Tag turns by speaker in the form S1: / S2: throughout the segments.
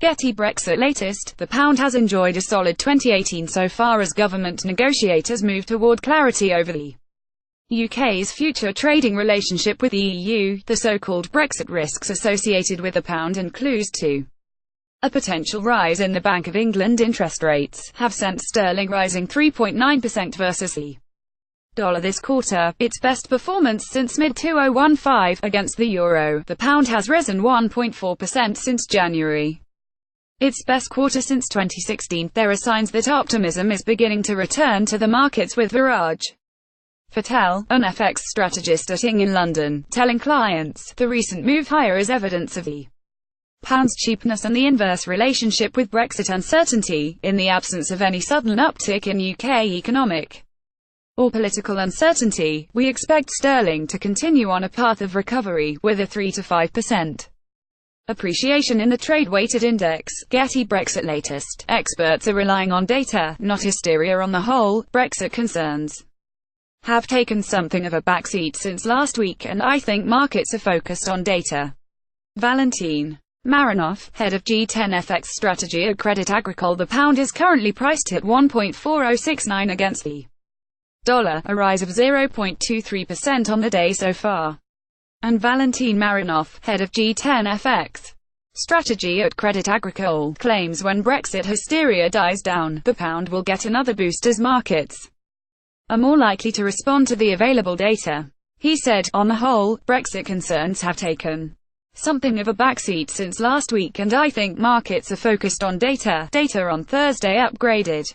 S1: GETTYBrexit LATEST. The pound has enjoyed a solid 2018 so far as government negotiators move toward clarity over the UK's future trading relationship with the EU, the so-called Brexit risks associated with the pound and clues to a potential rise in the Bank of England interest rates, have sent sterling rising 3.9% versus the dollar this quarter, its best performance since mid-2015. Against the euro, the pound has risen 1.4% since January, its best quarter since 2016. There are signs that optimism is beginning to return to the markets, with Viraj Patel, an FX strategist at ING in London, telling clients the recent move higher is evidence of the pound's cheapness and the inverse relationship with Brexit uncertainty. In the absence of any sudden uptick in UK economic or political uncertainty, we expect sterling to continue on a path of recovery, with a 3 to 5% appreciation in the trade-weighted index. GETTYBrexit LATEST. Experts are relying on data, not hysteria on the whole. Brexit concerns have taken something of a backseat since last week, and I think markets are focused on data. Valentin Marinoff, head of G10 FX strategy at Crédit Agricole. The pound is currently priced at 1.4069 against the dollar, a rise of 0.23% on the day so far. And Valentin Marinoff, head of G10 FX strategy at Crédit Agricole, claims when Brexit hysteria dies down, the pound will get another boost as markets are more likely to respond to the available data. He said, on the whole, Brexit concerns have taken something of a backseat since last week, and I think markets are focused on data. Data on Thursday upgraded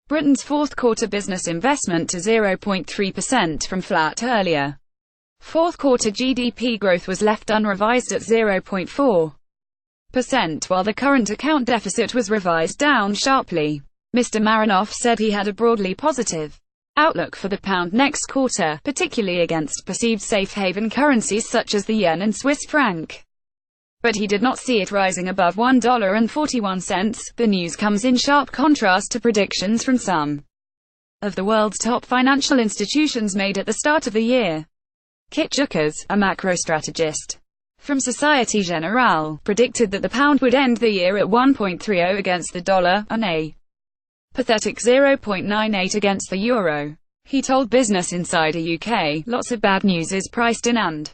S1: Britain's fourth quarter business investment to 0.3% from flat earlier. Fourth quarter GDP growth was left unrevised at 0.4%, while the current account deficit was revised down sharply. Mr. Marinoff said he had a broadly positive outlook for the pound next quarter, particularly against perceived safe haven currencies such as the yen and Swiss franc. But he did not see it rising above $1.41. The news comes in sharp contrast to predictions from some of the world's top financial institutions made at the start of the year. Kit Jukers, a macro strategist from Société Générale, predicted that the pound would end the year at 1.30 against the dollar, and a pathetic 0.98 against the euro. He told Business Insider UK, lots of bad news is priced in and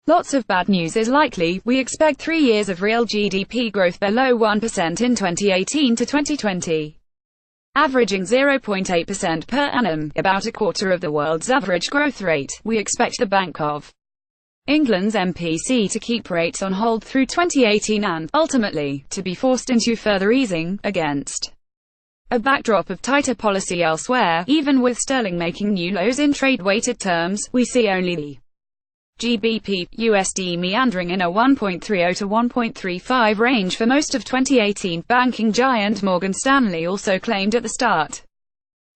S1: lots of bad news is likely. We expect 3 years of real GDP growth below 1% in 2018 to 2020, averaging 0.8% per annum, about a quarter of the world's average growth rate. We expect the Bank of England's MPC to keep rates on hold through 2018 and, ultimately, to be forced into further easing, against a backdrop of tighter policy elsewhere. Even with sterling making new lows in trade-weighted terms, we see only the GBP USD meandering in a 1.30 to 1.35 range for most of 2018. Banking giant Morgan Stanley also claimed at the start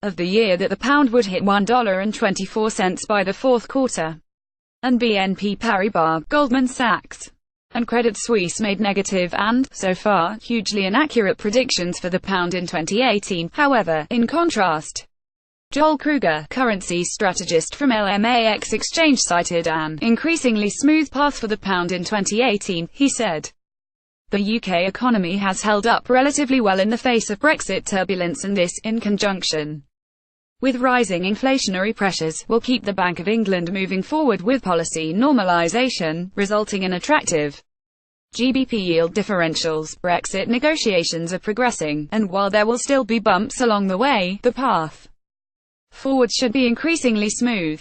S1: of the year that the pound would hit $1.24 by the fourth quarter. And BNP Paribas, Goldman Sachs, and Credit Suisse made negative and, so far, hugely inaccurate predictions for the pound in 2018. However, in contrast, Joel Kruger, currency strategist from LMAX Exchange, cited an increasingly smooth path for the pound in 2018. He said, the UK economy has held up relatively well in the face of Brexit turbulence, and this, in conjunction with rising inflationary pressures, will keep the Bank of England moving forward with policy normalisation, resulting in attractive GBP yield differentials. Brexit negotiations are progressing, and while there will still be bumps along the way, the path forward should be increasingly smooth.